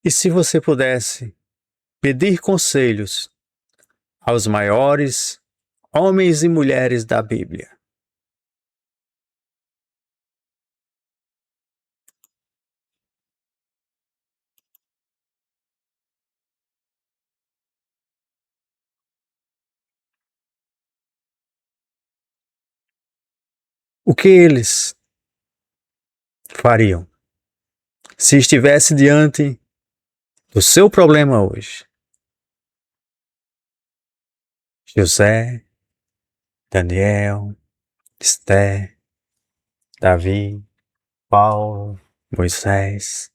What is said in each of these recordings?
E se você pudesse pedir conselhos aos maiores homens e mulheres da Bíblia, o que eles fariam se estivesse diante do seu problema hoje? José, Daniel, Esté, Davi, Paulo, Moisés.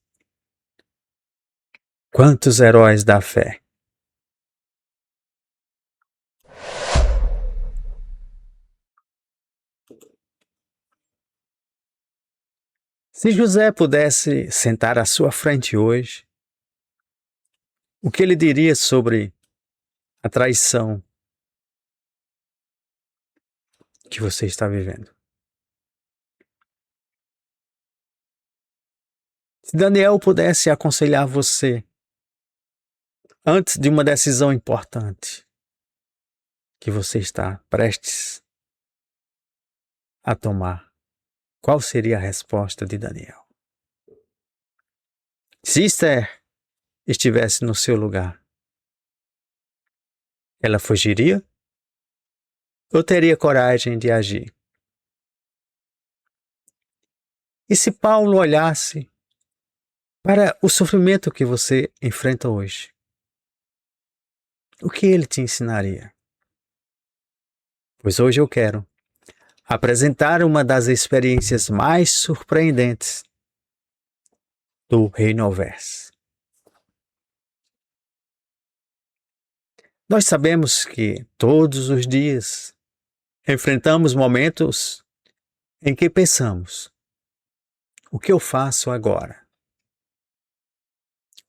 Quantos heróis da fé! Se José pudesse sentar à sua frente hoje, o que ele diria sobre a traição que você está vivendo? Se Daniel pudesse aconselhar você antes de uma decisão importante que você está prestes a tomar, qual seria a resposta de Daniel? Se Esther estivesse no seu lugar, ela fugiria ou teria coragem de agir? E se Paulo olhasse para o sofrimento que você enfrenta hoje, o que ele te ensinaria? Pois hoje eu quero apresentar uma das experiências mais surpreendentes do Reinoverso. Nós sabemos que todos os dias enfrentamos momentos em que pensamos: o que eu faço agora?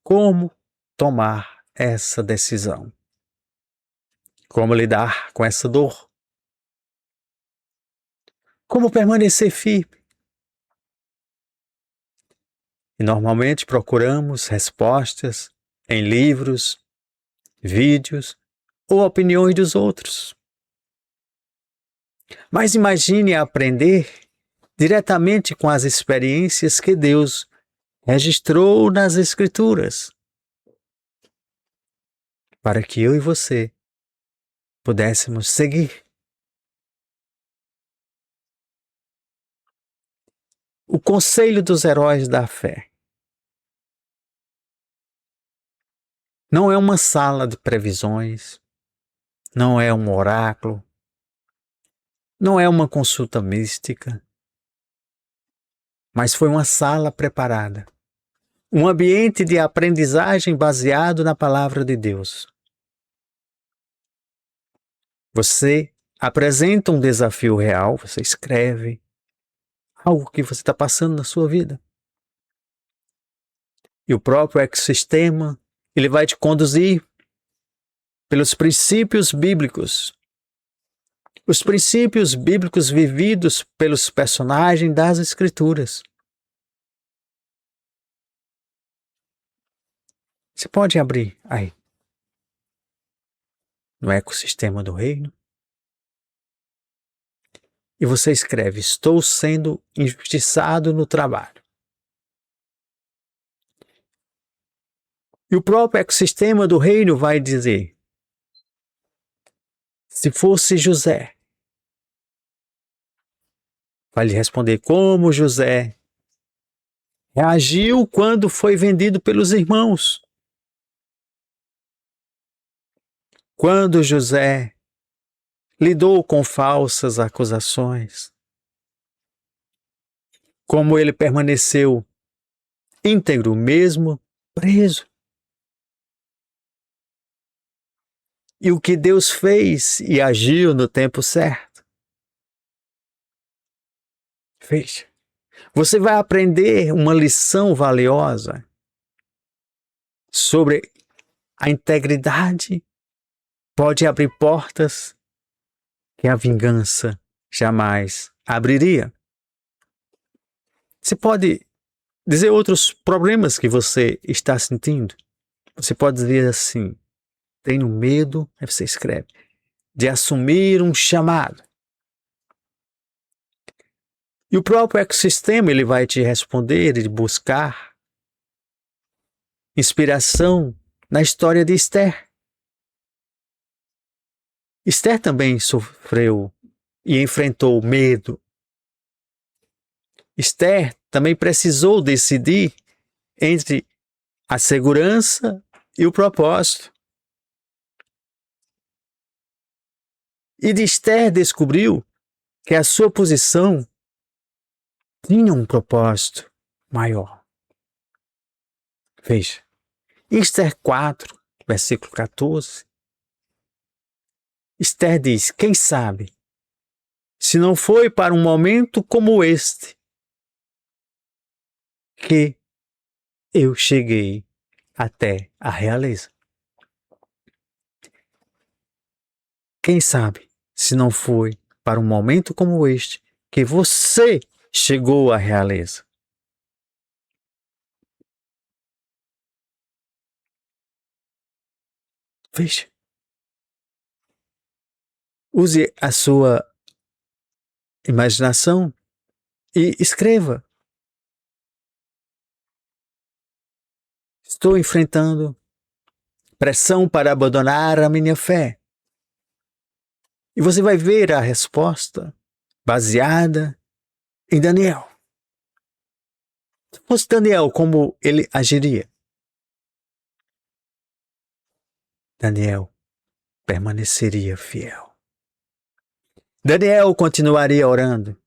Como tomar essa decisão? Como lidar com essa dor? Como permanecer firme? E normalmente procuramos respostas em livros, vídeos ou opiniões dos outros. Mas imagine aprender diretamente com as experiências que Deus registrou nas Escrituras, para que eu e você pudéssemos seguir. O conselho dos heróis da fé não é uma sala de previsões, não é um oráculo, não é uma consulta mística, mas foi uma sala preparada, um ambiente de aprendizagem baseado na palavra de Deus. Você apresenta um desafio real, você escreve algo que você está passando na sua vida. E o próprio ecossistema, ele vai te conduzir pelos princípios bíblicos. Os princípios bíblicos vividos pelos personagens das Escrituras. Você pode abrir aí, no ecossistema do reino, e você escreve: estou sendo injustiçado no trabalho. E o próprio ecossistema do reino vai dizer: se fosse José, vai lhe responder como José reagiu quando foi vendido pelos irmãos. Quando José lidou com falsas acusações. Como ele permaneceu íntegro mesmo preso. E o que Deus fez e agiu no tempo certo. Veja, você vai aprender uma lição valiosa sobre a integridade pode abrir portas que a vingança jamais abriria. Você pode dizer outros problemas que você está sentindo. Você pode dizer assim: tenho medo, aí você escreve, de assumir um chamado. E o próprio ecossistema ele vai te responder e buscar inspiração na história de Esther. Esther também sofreu e enfrentou medo. Esther também precisou decidir entre a segurança e o propósito. E de Esther descobriu que a sua posição tinha um propósito maior. Veja, Esther 4, versículo 14, Esther diz: quem sabe, se não foi para um momento como este que eu cheguei até a realeza. Quem sabe, se não foi para um momento como este que você chegou à realeza. Veja. Use a sua imaginação e escreva. Estou enfrentando pressão para abandonar a minha fé. E você vai ver a resposta baseada em Daniel. Se fosse Daniel, como ele agiria? Daniel permaneceria fiel. Daniel continuaria orando.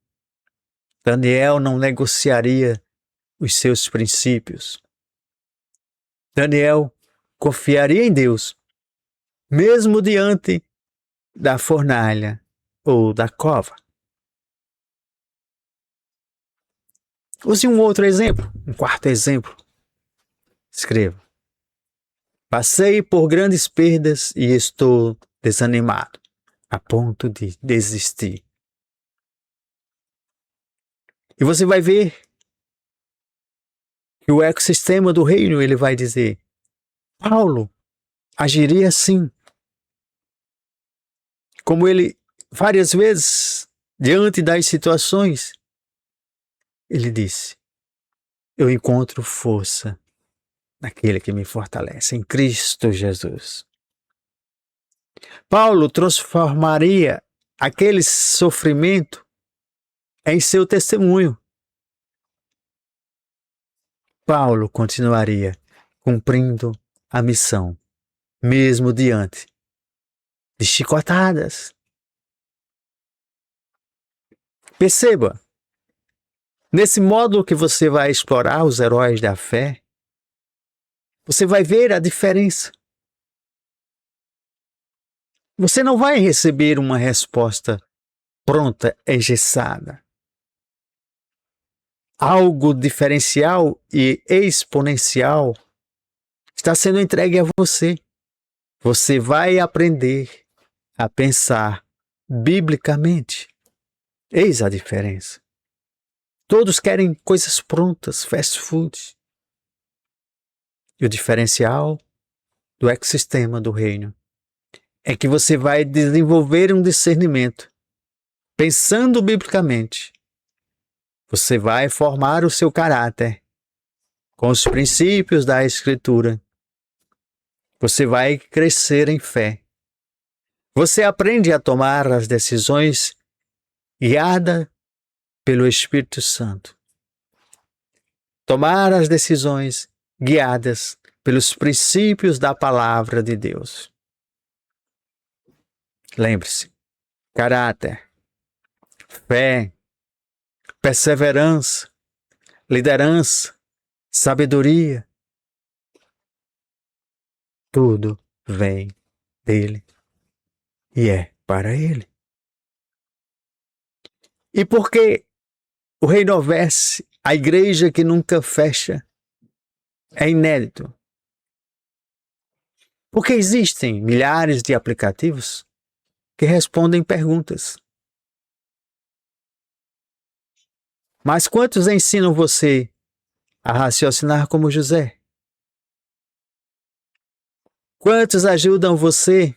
Daniel não negociaria os seus princípios. Daniel confiaria em Deus, mesmo diante da fornalha ou da cova. Use um outro exemplo, um quarto exemplo. Escreva: passei por grandes perdas e estou desanimado, a ponto de desistir. E você vai ver que o ecossistema do reino ele vai dizer: Paulo agiria assim. Como ele, várias vezes, diante das situações, ele disse: eu encontro força naquele que me fortalece, em Cristo Jesus. Paulo transformaria aquele sofrimento em seu testemunho. Paulo continuaria cumprindo a missão, mesmo diante de chicotadas. Perceba, nesse modo que você vai explorar os heróis da fé, você vai ver a diferença. Você não vai receber uma resposta pronta, engessada. Algo diferencial e exponencial está sendo entregue a você. Você vai aprender a pensar biblicamente. Eis a diferença. Todos querem coisas prontas, fast food. E o diferencial do ecossistema do reino é que você vai desenvolver um discernimento. Pensando biblicamente, você vai formar o seu caráter com os princípios da Escritura. Você vai crescer em fé. Você aprende a tomar as decisões guiada pelo Espírito Santo. Tomar as decisões guiadas pelos princípios da palavra de Deus. Lembre-se, caráter, fé, perseverança, liderança, sabedoria, tudo vem dele e é para ele. E porque o Reinovesse, a igreja que nunca fecha, é inédito. Porque existem milhares de aplicativos que respondem perguntas. Mas quantos ensinam você a raciocinar como José? Quantos ajudam você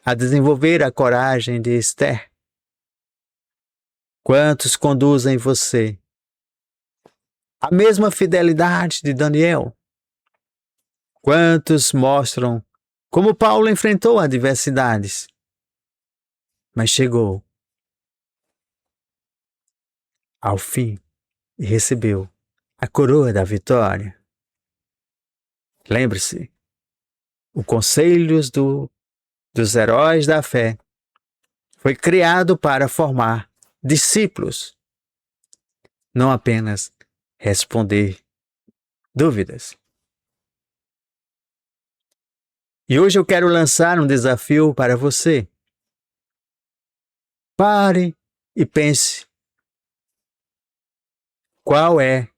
a desenvolver a coragem de Esther? Quantos conduzem você à mesma fidelidade de Daniel? Quantos mostram como Paulo enfrentou adversidades, mas chegou ao fim e recebeu a coroa da vitória? Lembre-se, o Conselho dos Heróis da Fé foi criado para formar discípulos, não apenas responder dúvidas. E hoje eu quero lançar um desafio para você. Pare e pense. Qual é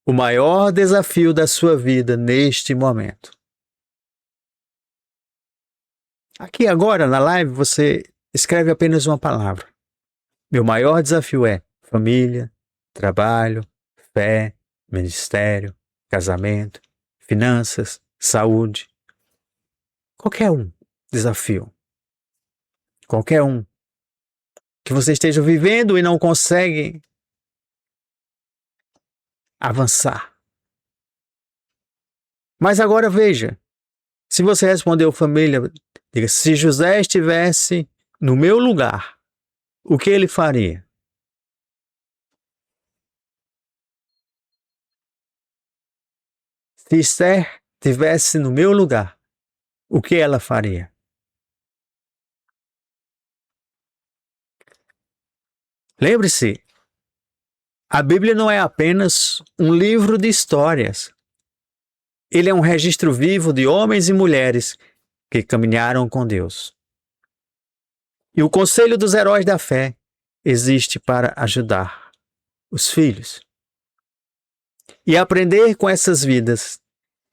o maior desafio da sua vida neste momento? Aqui agora na live você escreve apenas uma palavra. Meu maior desafio é família, trabalho, fé, ministério, casamento, finanças, saúde. Qualquer um desafio. Qualquer um que você esteja vivendo e não consegue avançar. Mas agora veja, se você respondeu família, diga, se José estivesse no meu lugar, o que ele faria? Se Esther estivesse no meu lugar, o que ela faria? Lembre-se, a Bíblia não é apenas um livro de histórias. Ele é um registro vivo de homens e mulheres que caminharam com Deus. E o Conselho dos Heróis da Fé existe para ajudar os filhos e aprender com essas vidas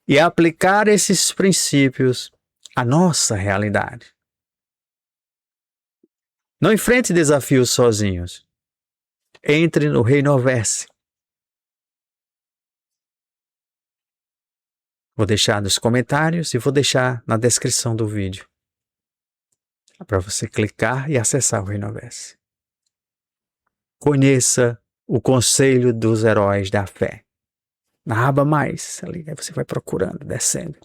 e aplicar esses princípios à nossa realidade. Não enfrente desafios sozinhos. Entre no Reinoverse. Vou deixar nos comentários e vou deixar na descrição do vídeo para você clicar e acessar o Reinoverse. Conheça o Conselho dos Heróis da Fé. Na aba mais, ali você vai procurando, descendo.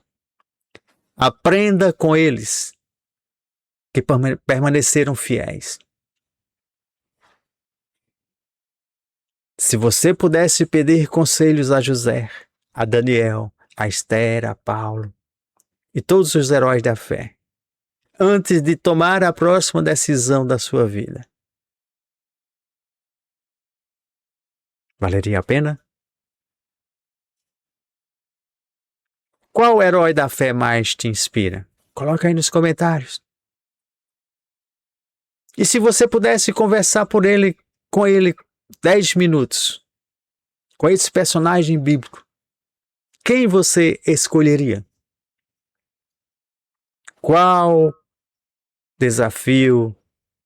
Aprenda com eles que permaneceram fiéis. Se você pudesse pedir conselhos a José, a Daniel, a Esther, a Paulo e todos os heróis da fé, antes de tomar a próxima decisão da sua vida, valeria a pena? Qual herói da fé mais te inspira? Coloca aí nos comentários. E se você pudesse conversar com ele 10 minutos, com esse personagem bíblico, quem você escolheria? Qual desafio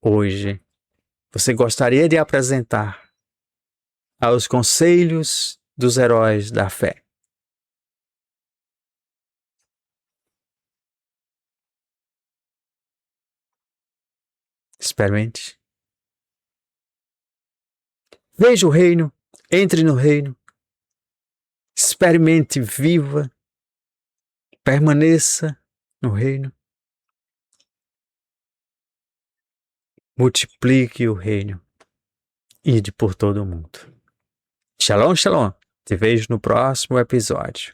hoje você gostaria de apresentar aos conselhos dos heróis da fé? Experimente. Veja o reino, entre no reino, experimente, viva, permaneça no reino, multiplique o reino, ide por todo o mundo. Shalom, shalom. Te vejo no próximo episódio.